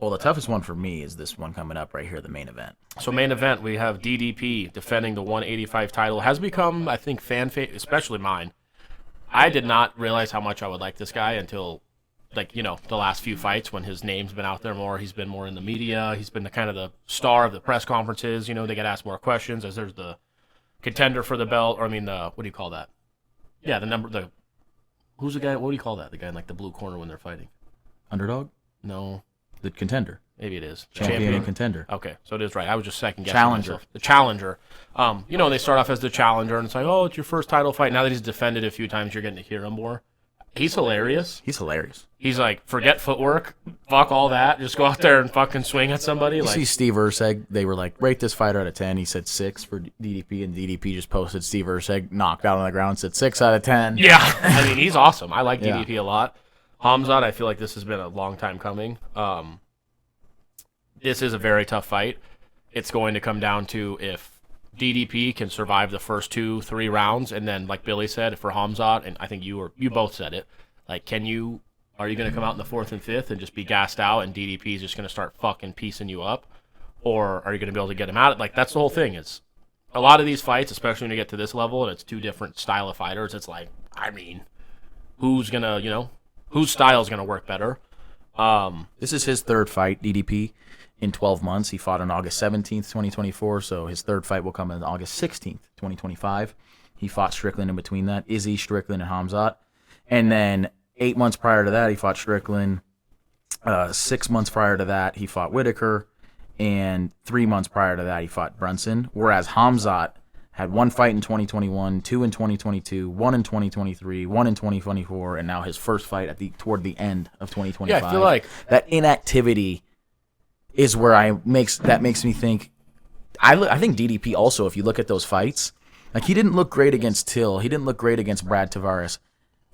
Well, the toughest one for me is this one coming up right here, the main event. So main event, we have DDP defending the 185 title. Has become, I think, fan favorite, especially mine. I did not realize how much I would like this guy until, the last few fights when his name's been out there more. He's been more in the media. He's been the star of the press conferences. They get asked more questions as there's the contender for the belt, what do you call that? Yeah, who's the guy? What do you call that? The guy in the blue corner when they're fighting. Underdog? No. The contender. Maybe it is. Champion and contender. Okay, so it is right. I was just second guessing Challenger. myself. The challenger. They start off as the challenger, and it's like, oh, it's your first title fight. Now that he's defended a few times, you're getting to hear him more. He's hilarious. He's hilarious. He's like, forget footwork. Fuck all that. Just go out there and fucking swing at somebody. You see Steve Erceg, they were like, rate this fighter out of 10. He said 6 for DDP, and DDP just posted Steve Erceg knocked out on the ground, said 6 out of 10. Yeah. I mean, he's awesome. I like DDP a lot. Khamzat, I feel like this has been a long time coming. This is a very tough fight. It's going to come down to if DDP can survive the first 2-3 rounds, and then, like Billy said, for Khamzat, and I think you both said it, are you going to come out in the 4th and 5th and just be gassed out, and DDP is just going to start fucking piecing you up, or are you going to be able to get him out? That's the whole thing. It's a lot of these fights, especially when you get to this level, and it's two different style of fighters. It's who's gonna, whose style is gonna work better? This is his third fight, DDP. In 12 months, he fought on August 17th, 2024, so his third fight will come on August 16th, 2025. He fought Strickland in between that, Izzy, Strickland, and Khamzat. And then 8 months prior to that, he fought Strickland. 6 months prior to that, he fought Whitaker. And 3 months prior to that, he fought Brunson. Whereas Khamzat had 1 fight in 2021, 2 in 2022, 1 in 2023, 1 in 2024, and now his first fight toward the end of 2025. Yeah, I feel like that inactivity is where makes me think. I think DDP also, if you look at those fights, he didn't look great against Till. He didn't look great against Brad Tavares.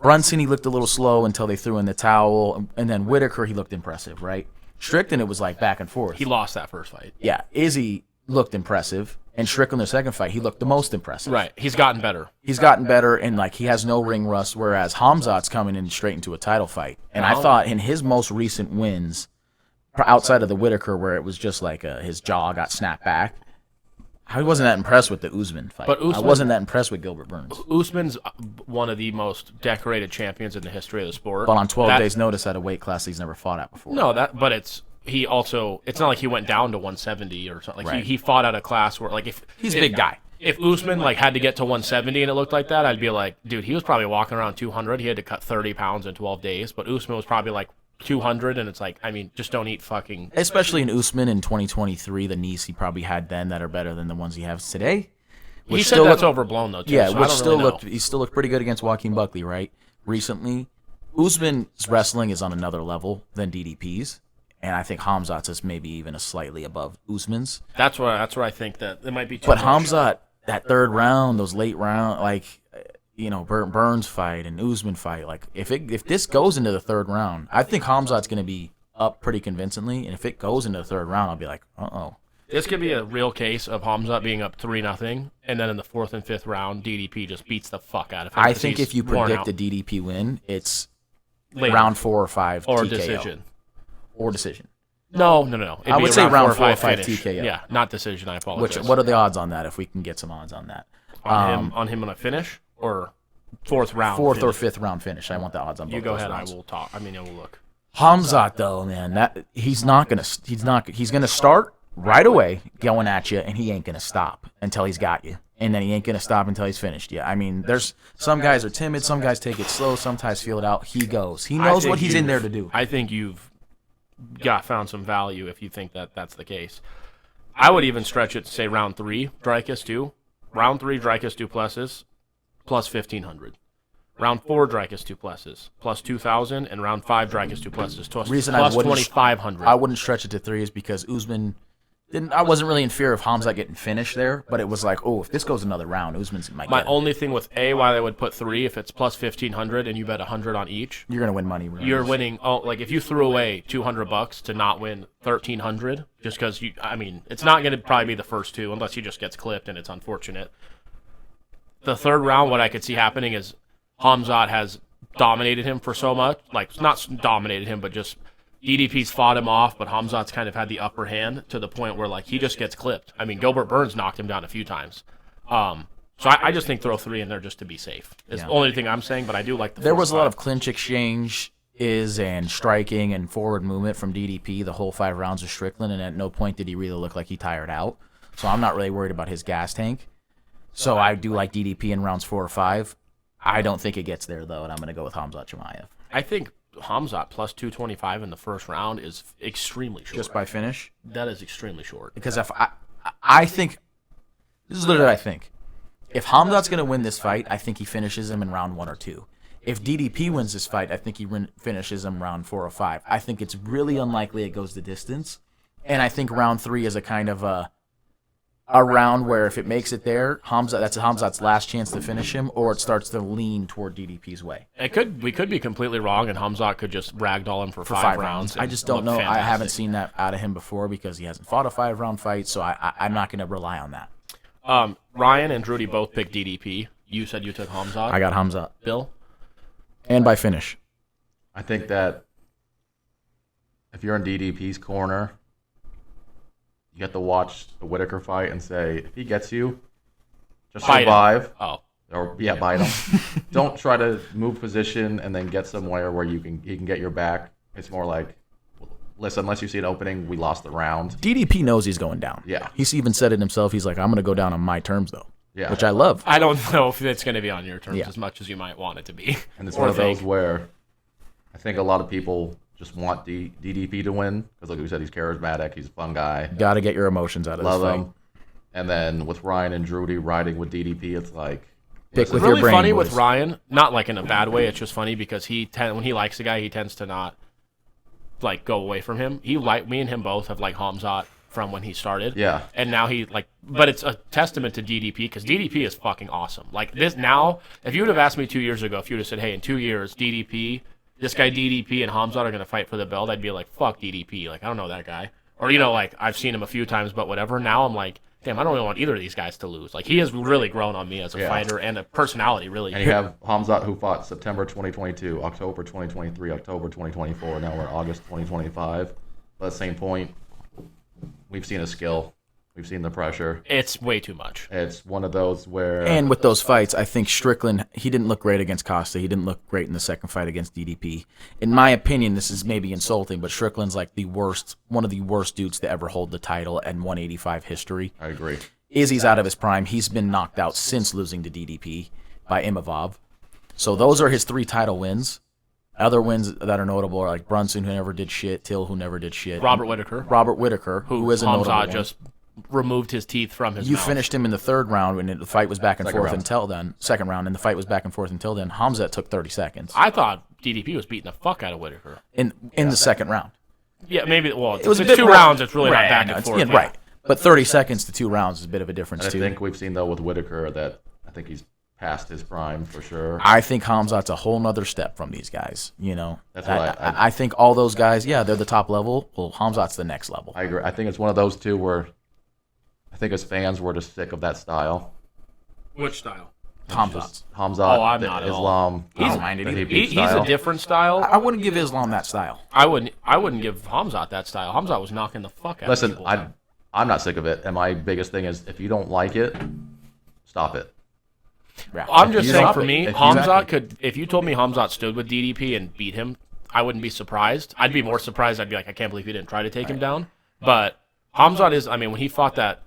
Brunson, he looked a little slow until they threw in the towel, and then Whitaker, he looked impressive, right? Strickland, it was back and forth. He lost that first fight. Yeah, Izzy looked impressive, and Strickland, the second fight, he looked the most impressive. Right, he's gotten better. He's gotten better, and he has no ring rust, whereas Khamzat's coming in straight into a title fight. And I thought in his most recent wins, outside of the Whitaker, where it was just his jaw got snapped back, I wasn't that impressed with the Usman fight. I wasn't that impressed with Gilbert Burns. Usman's one of the most decorated champions in the history of the sport. But on 12 days' notice at a weight class he's never fought at before. No, but it's not like he went down to 170 or something. Right. He fought at a class where he's a big guy. If Usman had to get to 170 and it looked like that, I'd be like, dude, he was probably walking around 200. He had to cut 30 pounds in 12 days. But Usman was probably 200, and it's just don't eat fucking. Especially in Usman in 2023, the knees he probably had then that are better than the ones he has today. He said that's overblown though. Too, yeah, so he still looked pretty good against Joaquin Buckley, right? Recently, Usman's wrestling is on another level than DDP's, and I think Khamzat's is maybe even a slightly above Usman's. That's where I think that it might be. But Khamzat, that third round, those late round, Burns fight and Usman fight, if this goes into the third round, I think Khamzat's going to be up pretty convincingly, and if it goes into the third round, I'll be like, uh-oh. This could be a real case of Khamzat being up 3-0, and then in the 4th and 5th round, DDP just beats the fuck out of him. I think if you predict a DDP win, it's later. Round 4 or 5 or TKO. decision. Or decision. No. I would say round 4 or 5 TKO. Yeah, not decision. I apologize. What are the odds on that? If we can get some odds on that, on him on a finish or 4th round. 4th finish? or 5th round finish. I want the odds on both. You go ahead. Rounds. I will talk. I will look. Khamzat though, man, he's gonna start right away going at you, and he ain't gonna stop until he's got you, and then he ain't gonna stop until he's finished you. I mean, there's some guys are timid, some guys take it slow, sometimes feel it out. He goes. He knows what he's in there to do. I think you've found some value if you think that that's the case. I would even stretch it to say round 3, Dricus too. Round 3, Dricus du Plessis, plus 1,500. Round 4, Dricus du Plessis, plus 2,000, and round 5, Dricus du Plessis, plus 2,500. I wouldn't stretch it to 3 is because Usman I wasn't really in fear of Khamzat getting finished there, but it was like, oh, if this goes another round, Usman's might My get only thing with why they would put 3, if it's plus 1,500 and you bet 100 on each, you're gonna win money. You're winning. Oh, like if you threw away $200 to not win 1,300, just because you. I mean, it's not gonna probably be the first 2 unless he just gets clipped, and it's unfortunate. The third round, what I could see happening is Khamzat has dominated him for so much, like not dominated him, but just DDP's fought him off, but Khamzat's kind of had the upper hand to the point where like he just gets clipped. I mean, Gilbert Burns knocked him down a few times. So I just think throw 3 in there just to be safe. It's the only thing I'm saying, but I do like the There was a lot of clinch exchanges and striking and forward movement from DDP the whole 5 rounds of Strickland, and at no point did he really look like he tired out. So I'm not really worried about his gas tank. So I do like DDP in rounds 4 or 5. I don't think it gets there, though, and I'm going to go with Khamzat Chimaev. I think Khamzat plus 225 in the first round is extremely short. Just by finish? That is extremely short. Because if I think – this is literally what I think. If Khamzat's going to win this fight, I think he finishes him in round 1 or 2. If DDP wins this fight, I think he finishes him round 4 or 5. I think it's really unlikely it goes the distance. And I think round 3 is a kind of a round where if it makes it there, that's Khamzat's last chance to finish him, or it starts to lean toward DDP's way. We could be completely wrong, and Khamzat could just ragdoll him for 5 rounds. I just don't know. Fantastic. I haven't seen that out of him before because he hasn't fought a 5-round fight, so I'm not going to rely on that. Ryan and Drudy both picked DDP. You said you took Khamzat. I got Khamzat. Bill? And by finish. I think that if you're in DDP's corner, you get to watch the Whitaker fight and say, if he gets you, just Bite survive. him. Oh. Or bite him. Don't try to move position and then get somewhere where he can get your back. It's more like, listen, unless you see an opening, we lost the round. DDP knows he's going down. Yeah. He's even said it himself. He's like, I'm going to go down on my terms, though. Yeah. Which I love. I don't know if it's going to be on your terms as much as you might want it to be. And it's one of those where I think a lot of people just want DDP to win because, like we said, he's charismatic. He's a fun guy. Got to get your emotions out of Love this fight. him. And then with Ryan and Drudy riding with DDP, it's like pick with really your brain, funny boys. with Ryan, not like in a bad way. It's just funny because when he likes a guy, he tends to not like go away from him. Me and him both have like Khamzat from when he started. Yeah. And now but it's a testament to DDP because DDP is fucking awesome. Like this now, if you would have asked me 2 years ago, if you would have said, hey, in 2 years, this guy DDP and Khamzat are going to fight for the belt, I'd be like, fuck DDP. Like, I don't know that guy. Or, like, I've seen him a few times, but whatever. Now I'm like, damn, I don't really want either of these guys to lose. Like, he has really grown on me as a fighter and a personality, really. And you have Khamzat, who fought September 2022, October 2023, October 2024. Now we're in August 2025. But at the same point, we've seen his skill. We've seen the pressure. It's way too much. It's one of those where... And with those fights, I think Strickland, he didn't look great against Costa. He didn't look great in the second fight against DDP. In my opinion, this is maybe insulting, but Strickland's like one of the worst dudes to ever hold the title in 185 history. I agree. Izzy's out of his prime. He's been knocked out since losing to DDP by Imavov. So those are his 3 title wins. Other wins that are notable are like Brunson, who never did shit, Till, who never did shit. Robert Whitaker, who is a notable one. Just removed his teeth from his You mouth. finished him in the 3rd round when the fight was back and forth until then. 2nd round, and the fight was back and forth until then. Khamzat took 30 seconds. I thought DDP was beating the fuck out of Whitaker. In the 2nd round. Yeah, maybe. Well, It was it's 2 rounds. It's really not back and forth. Yeah, right. But 30 seconds to 2 rounds is a bit of a difference, And too. I think we've seen, though, with Whitaker that I think he's past his prime for sure. I think Khamzat's a whole nother step from these guys. That's what I think all those guys, they're the top level. Well, Khamzat's the next level. I agree. I think it's one of those two where I think as fans we're just sick of that style. Which style? Khamzat's. Hamzat, I'm not at all. Islam. He's a different style. I wouldn't give Islam that style. I wouldn't give Khamzat that style. Khamzat was knocking the fuck out of people. Listen, I'm not sick of it, and my biggest thing is if you don't like it, stop it. Yeah. I'm just you saying stop for it, me, if you- Khamzat could. If you told me Khamzat stood with DDP and beat him, I wouldn't be surprised. I'd be more surprised. I'd be like, I can't believe he didn't try to take him down. But Khamzat is. I mean, when he fought that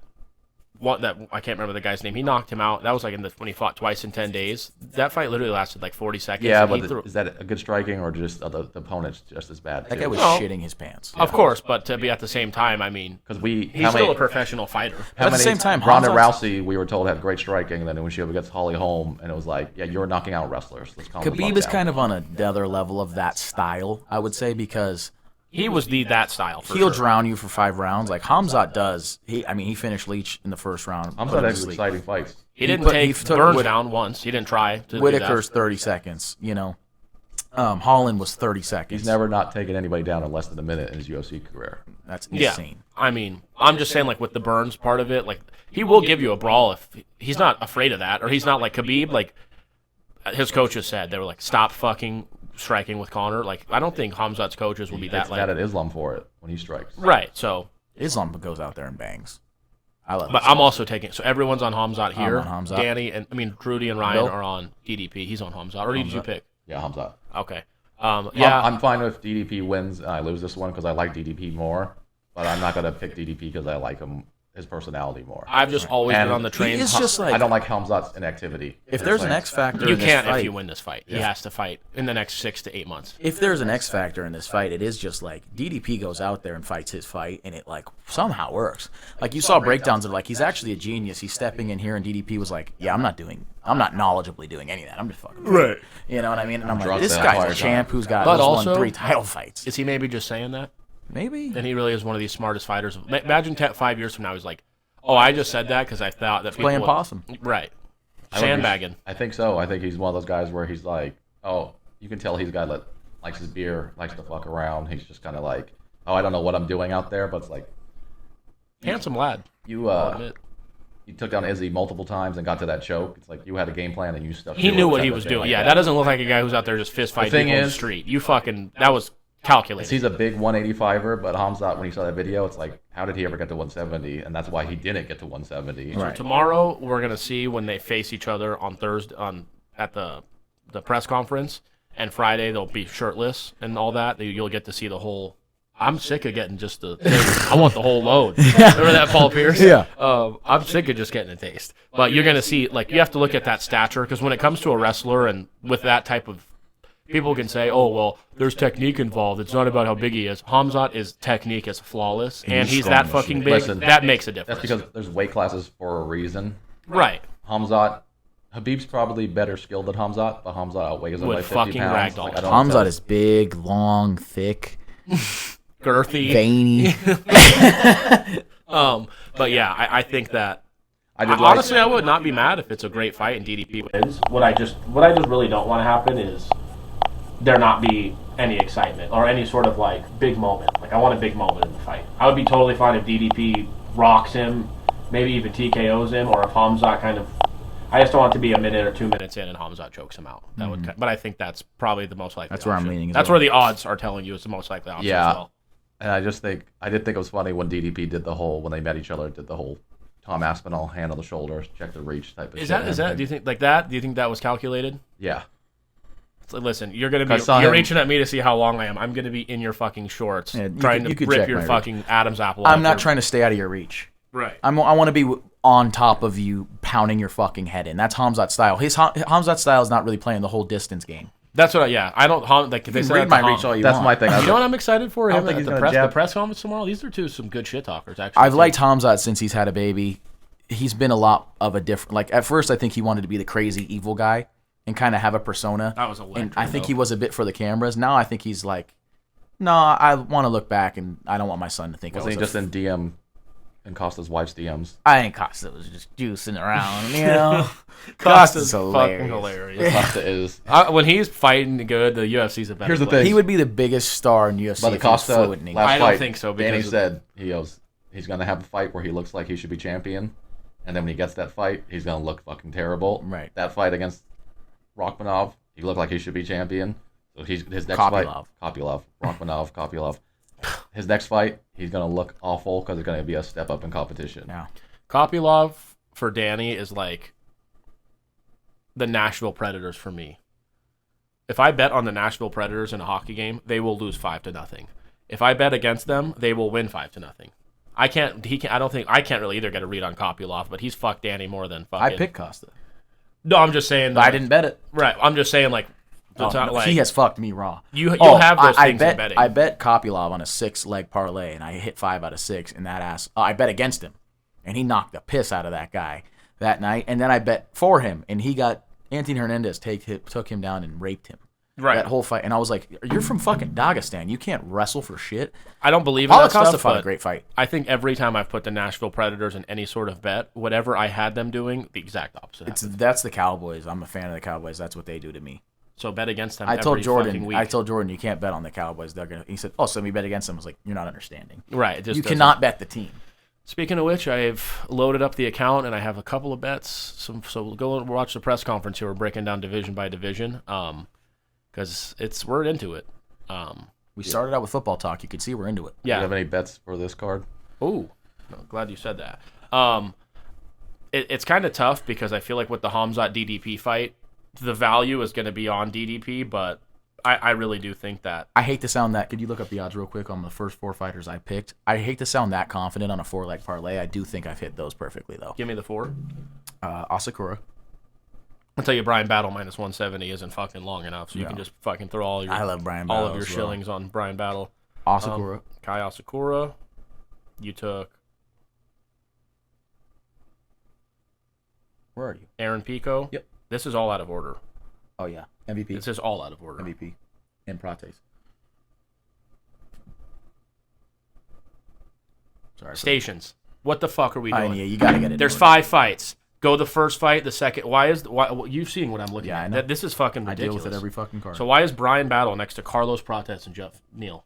I can't remember the guy's name. He knocked him out. That was like when he fought twice in 10 days. That fight literally lasted like 40 seconds. Yeah, and but is that a good striking or just the opponent's just as bad? That guy was No. shitting his pants. Of course, but to be at the same time, I mean, because he's still a professional fighter. At the same time, Ronda Khamzat's- Rousey, we were told had great striking, and then when she against Holly Holm, and it was like, yeah, you're knocking out wrestlers. Let's calm the Khabib fuck is down. kind of on another level of that style, I would say, because He was that style for he'll sure. drown you for 5 rounds. Like Khamzat does. He finished Leach in the 1st round. Hamzat put him to has sleep. exciting fights. He didn't he take took Burns Whit- down once. He didn't try to Whitaker's do 30 seconds. Holland was 30 seconds. He's never not taken anybody down in less than a minute in his UFC career. That's that. Yeah, insane. I mean, I'm just saying, like with the Burns part of it, like he will give you a brawl if he's not afraid of that, or he's not like Khabib. Like his coaches said, they were like, stop fucking striking with Conor. Like, I don't think Khamzat's coaches will be that mad at Islam for it when he strikes. Right. So Islam goes out there and bangs. I love. But I'm also taking. So everyone's on Khamzat here. I'm on Khamzat. Danny and Drudy and Ryan are on DDP. He's on Khamzat. Or did you pick? Yeah, Khamzat. Okay. I'm fine if DDP wins and I lose this one because I like DDP more. But I'm not gonna pick DDP because I like his personality more. I've just always been on the train. It's just like I don't like Khamzat's inactivity. if there's an X factor, You in this can't fight, if you win this fight. He has to fight in the next 6 to 8 months. If there's an X factor in this fight, it is just like DDP goes out there and fights his fight, and it like somehow works. Like you saw breakdowns of like he's actually a genius. He's stepping in here, and DDP was like, "Yeah, I'm not knowledgeably doing any of that. I'm just fucking Right. You know what I mean?" And I'm like, drunk "This that guy's entire a champ who's got But who's also- won 3 title fights." Is he maybe just saying that? Maybe. And he really is one of the smartest fighters. Imagine 5 years from now, he's like, "Oh, I just said that because I thought that people playing would-" possum. Right. Sandbagging. I think so. I think he's one of those guys where he's like, oh, you can tell he's a guy that likes his beer, likes to fuck around. He's just kind of like, oh, I don't know what I'm doing out there, but it's like Handsome lad. you I'll admit. you took down Izzy multiple times and got to that choke. It's like you had a game plan and you stuck. He to knew it what he type of was thing doing. like Yeah, that doesn't look like a guy who's out there just fist fighting thing people on the is- street. That was calculated. He's a big 185er, but Khamzat, when he saw that video, it's like, how did he ever get to 170? And that's why he didn't get to 170. Right. Tomorrow we're gonna see when they face each other on Thursday at the press conference, and Friday they'll be shirtless and all that. You'll get to see the whole. I'm sick of getting just the. I want the whole load. Remember that Paul Pierce? Yeah. I'm sick of just getting a taste. But you're gonna see, like, you have to look at that stature, because when it comes to a wrestler and with that type of. People can say, "Oh, well, there's technique involved. It's not about how big he is." Khamzat is technique is flawless, and he's that fucking big. Listen, that makes a difference. That's because there's weight classes for a reason. Right. Habib's probably better skilled than Khamzat, but Khamzat outweighs him Would by 50 fucking pounds. ragdoll. I don't Khamzat understand. is big, long, thick, Girthy. veiny. But yeah, I think that. Honestly, I would not be mad if it's a great fight and DDP wins. What I just really don't want to happen is there not be any excitement or any sort of like big moment. Like, I want a big moment in the fight. I would be totally fine if DDP rocks him, maybe even TKOs him, or if Khamzat kind of. I just don't want it to be a minute or 2 minutes in and Hamzat chokes him out. That would, but I think that's probably the most likely. That's where I'm option. leaning as That's well. where the odds are telling you it's the most likely option. Yeah. As well. And I did think it was funny when DDP did the whole, when they met each other, did the whole Tom Aspinall hand on the shoulder, check the reach type of Is shit. that? Do you think like that? Do you think that was calculated? Yeah. So listen, you're gonna be. I saw You're him- reaching at me to see how long I am. I'm gonna be in your fucking shorts, Yeah, trying you to could rip check your my reach. fucking Adam's apple. I'm out not your- trying to stay out of your reach. Right. I want to be on top of you, pounding your fucking head in. That's Khamzat's style. Khamzat's style is not really playing the whole distance game. That's what. I don't. Like if they You say read that my to reach all you That's want. my thing. You know what I'm excited for? I don't Him think at he's the gonna press, jab- the press conference tomorrow. These are some good shit talkers. Actually, I've liked Khamzat since he's had a baby. He's been a lot of a different. Like at first, I think he wanted to be the crazy evil guy and kind of have a persona. That was And electric, I think though. he was a bit for the cameras. Now I think he's like, no, I want to look back and I don't want my son to think Wasn't I he was just in DM, in Costa's wife's DMs? I think Costa was just juicing around, you know. Costa's Costa's fucking hilarious. hilarious. Costa is. When he's fighting good, the UFC's a better. Here's the place. thing. He would be the biggest star in UFC But the if he was Costa fluent in English. last I don't fight, think so, Danny because- said he's gonna have a fight where he looks like he should be champion, and then when he gets that fight, he's gonna look fucking terrible. Right. That fight against Rachmanov, he looked like he should be champion. So his next Kopylov. fight, Kopylov. His next fight, he's gonna look awful because it's gonna be a step up in competition. Yeah. Kopylov for Danny is like the Nashville Predators for me. If I bet on the Nashville Predators in a hockey game, they will lose 5-0. If I bet against them, they will win 5-0. I can't really either get a read on Kopylov, but he's fucked Danny more than fucking. I picked Costa. No, I'm just saying. But I didn't bet it. Right. I'm just saying like. Oh, it's not like he has fucked me raw. you'll Oh, have those I things bet, in betting. I bet Kopylov on a 6-leg parlay, and I hit 5 out of 6, and that ass. I bet against him, and he knocked the piss out of that guy that night. And then I bet for him, and he got Anthony Hernandez took him down and raped him. Right. That whole fight, and I was like, "You're from fucking Dagestan. You can't wrestle for shit." I don't believe in Paulo that Costa stuff, fought a but great fight. I think every time I've put the Nashville Predators in any sort of bet, whatever I had them doing, the exact opposite. That's the Cowboys. I'm a fan of the Cowboys. That's what they do to me. So bet against them. I told every Jordan. fucking week. I told Jordan you can't bet on the Cowboys. They're gonna. He said, "Oh, so we bet against them." I was like, "You're not understanding. Right. It just You doesn't- cannot bet the team." Speaking of which, I've loaded up the account and I have a couple of bets. So we'll go and watch the press conference here. We're breaking down division by division. because we're into it. We started out with football talk. You could see we're into it. Do you Yeah. have any bets for this card? Ooh, no, glad you said that. It's kind of tough because I feel like with the Khamzat DDP fight, the value is going to be on DDP, but I really do think that. I hate to sound that. Could you look up the odds real quick on the first 4 fighters I picked? I hate to sound that confident on a 4-leg parlay. I do think I've hit those perfectly, though. Give me the 4. Asakura. I'll tell you, Brian Battle minus 170 isn't fucking long enough, so you can just fucking throw all I love Brian all Battle of your as well. shillings on Brian Battle. Asakura. Kai Asakura. You took Where are you? Aaron Pico. Yep. This is all out of order. Oh, yeah. MVP. This is all out of order. MVP. And Prates. Sorry. Stations. What the fuck are we doing? Yeah, you got to get it. There's 5 fights. Go the first fight, the second. Why you've seen what I'm looking Yeah, at? I know. This is fucking I deal ridiculous. with it every fucking card. So why is Brian Battle next to Carlos Prates and Jeff Neal?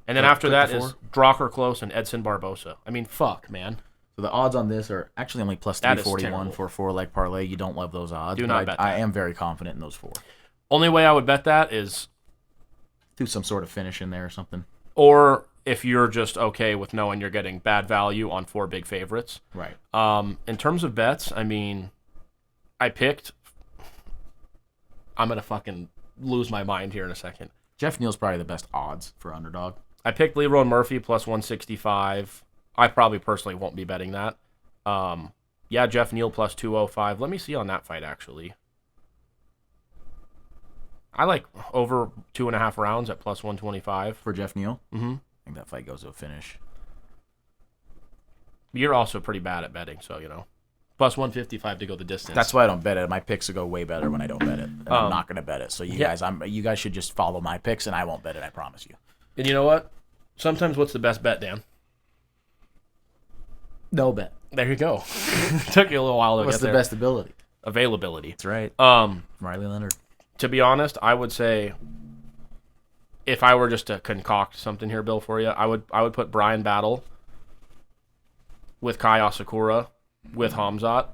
And then after click that the is 4. Drocker Close and Edson Barbosa. I mean, fuck, man. So the odds on this are actually only plus That is 341 terrible. for a 4-leg parlay. You don't love those odds. Do but not bet I that. am very confident in those 4. Only way I would bet that is, Do some sort of finish in there or something. or if you're just okay with knowing you're getting bad value on 4 big favorites. Right. In terms of bets, I mean, I'm going to fucking lose my mind here in a second. Jeff Neal's probably the best odds for underdog. I picked Leroy Murphy plus 165. I probably personally won't be betting that. Yeah, Jeff Neal plus 205. Let me see on that fight, actually. I like over 2.5 rounds at plus 125. For Jeff Neal? Mm-hmm. I think that fight goes to a finish. You're also pretty bad at betting, so, Plus 155 to go the distance. That's why I don't bet it. My picks will go way better when I don't bet it. And I'm not going to bet it. So you guys should just follow my picks, and I won't bet it. I promise you. And you know what? Sometimes what's the best bet, Dan? No bet. There you go. Took you a little while to What's get the there. best ability? Availability. That's right. Um, Riley Leonard. To be honest, I would say if I were just to concoct something here, Bill, for you, I would put Brian Battle with Kai Asakura with Khamzat.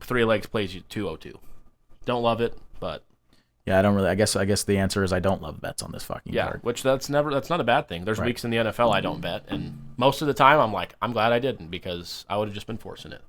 3 legs plays you 202. Don't love it, but Yeah, I don't really. I guess the answer is I don't love bets on this fucking yeah, card. which that's not a bad thing. There's Right. weeks in the NFL I don't bet, and most of the time I'm like, I'm glad I didn't because I would have just been forcing it.